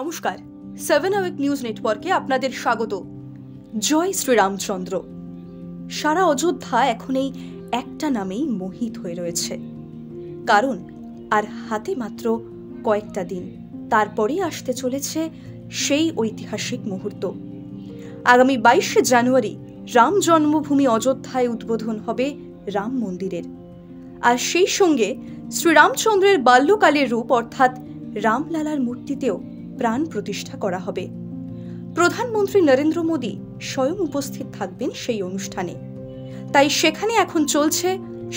নমস্কার, 7 আওয়েক নিউজ নেটওয়ার্কে আপনাদের স্বাগত। জয় শ্রীরামচন্দ্র। সারা অযোধ্যা এখন এই একটা নামেই মোহিত হয়ে রয়েছে, কারণ আর হাতে মাত্র কয়েকটা দিন, তারপরেই আসতে চলেছে সেই ঐতিহাসিক মুহূর্ত। আগামী 22শে জানুয়ারি রাম জন্মভূমি অযোধ্যায় উদ্বোধন হবে রাম মন্দিরের, আর সেই সঙ্গে শ্রীরামচন্দ্রের বাল্যকালের রূপ অর্থাৎ রামলালার মূর্তিতেও প্রাণ প্রতিষ্ঠা করা হবে। প্রধানমন্ত্রী নরেন্দ্র মোদী স্বয়ং উপস্থিত থাকবেন সেই অনুষ্ঠানে, তাই সেখানে এখন চলছে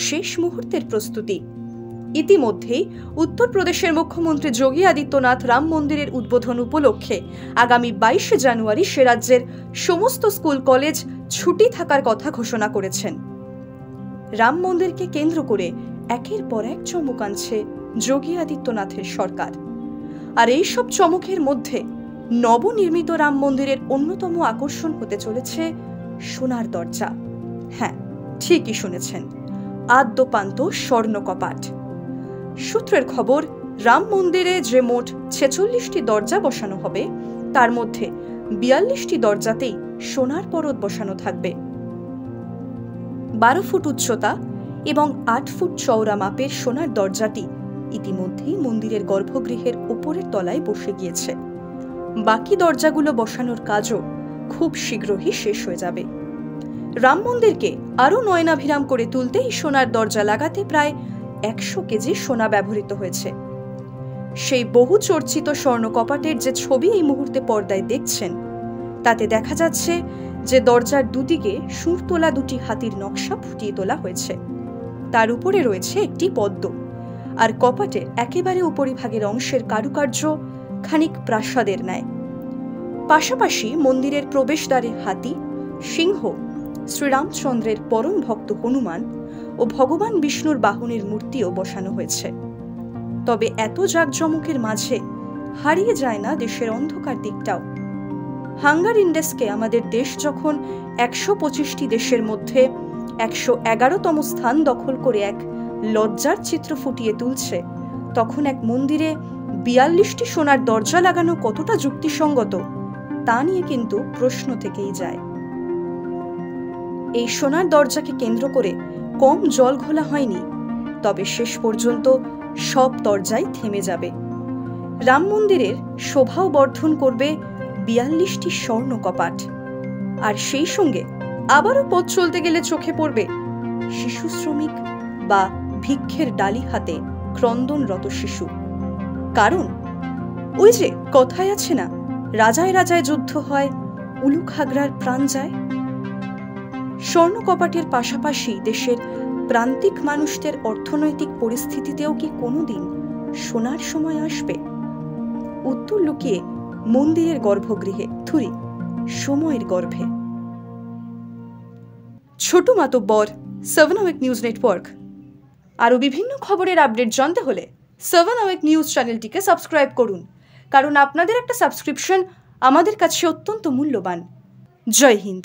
শেষ মুহূর্তের প্রস্তুতি। ইতিমধ্যেই উত্তরপ্রদেশের মুখ্যমন্ত্রী যোগী আদিত্যনাথ রাম মন্দিরের উদ্বোধন উপলক্ষে আগামী 22শে জানুয়ারি সে রাজ্যের সমস্ত স্কুল কলেজ ছুটি থাকার কথা ঘোষণা করেছেন। রাম মন্দিরকে কেন্দ্র করে একের পর এক চমক আনছে যোগী আদিত্যনাথের সরকার, আর এই সব চমকের মধ্যে নবনির্মিত রাম মন্দিরের অন্যতম আকর্ষণ হতে চলেছে সোনার দরজা। হ্যাঁ, ঠিকই শুনেছেন, আদ্যপান্ত স্বর্ণ কপাট। সূত্রের খবর, রাম মন্দিরে যে মোট 46টি দরজা বসানো হবে, তার মধ্যে 42টি দরজাতেই সোনার পরত বসানো থাকবে। 12 ফুট উচ্চতা এবং 8 ফুট চওড়া মাপের সোনার দরজাটি ইতিমধ্যেই মন্দিরের গর্ভগৃহের উপরের তলায় বসে গিয়েছে। বাকি দরজাগুলো বসানোর কাজও খুব শীঘ্রই শেষ হয়ে যাবে। রাম মন্দিরকে আরও নয়নাভিরাম করে তুলতে এই সোনার দরজা লাগাতে প্রায় 100 কেজি সোনা ব্যবহৃত হয়েছে। সেই বহু চর্চিত স্বর্ণ কপাটের যে ছবি এই মুহূর্তে পর্দায় দেখছেন, তাতে দেখা যাচ্ছে যে দরজার দুদিকে সুর তোলা দুটি হাতির নকশা ফুটিয়ে তোলা হয়েছে। তার উপরে রয়েছে একটি পদ্ম, আর কপাটের একেবারে উপরিভাগের অংশের কারুকার্য খানিক প্রাসাদের ন্যায়। পাশাপাশি মন্দিরের প্রবেশদ্বারে হাতি, সিংহ, শ্রীরামচন্দ্রের পরম ভক্ত হনুমান ও ভগবান বিষ্ণুর বাহনের মূর্তিও বসানো হয়েছে। তবে এত জাঁকজমকের মাঝে হারিয়ে যায় না দেশের অন্ধকার দিকটাও। হাঙ্গার ইন্ডেক্সে আমাদের দেশ যখন 125টি দেশের মধ্যে 111তম স্থান দখল করে এক লজ্জার চিত্র ফুটিয়ে তুলছে, তখন এক মন্দিরে 42টি সোনার দরজা লাগানো কতটা যুক্তিসঙ্গত তা নিয়ে কিন্তু প্রশ্ন থেকেই যায়। এই সোনার দরজাকে কেন্দ্র করে কম জল ঘোলা হয়নি, তবে শেষ পর্যন্ত সব দরজাই থেমে যাবে। রাম মন্দিরের শোভাও বর্ধন করবে 42টি স্বর্ণ কপাট, আর সেই সঙ্গে আবারও পথ চলতে গেলে চোখে পড়বে শিশু শ্রমিক বা ভিক্ষের ডালি হাতে ক্রন্দনরত শিশু। কারণ ওই যে কথায় আছে না, রাজায় রাজায় যুদ্ধ হয়, উলুক হাগরার প্রাণ যায়। স্বর্ণ কপাটের পাশাপাশি দেশের প্রান্তিক মানুষদের অর্থনৈতিক পরিস্থিতিতেও কি কোনোদিন সোনার সময় আসবে? উত্তর লুকিয়ে মন্দিরের গর্ভগৃহে, থুরি সময়ের গর্ভে। ছোট মাতব্বর, 7 আওয়েক নিউজ নেটওয়ার্ক। আরও বিভিন্ন খবরের আপডেট জানতে হলে 7 আওয়েক নিউজ চ্যানেলটিকে সাবস্ক্রাইব করুন, কারণ আপনাদের একটা সাবস্ক্রিপশন আমাদের কাছে অত্যন্ত মূল্যবান। জয় হিন্দ।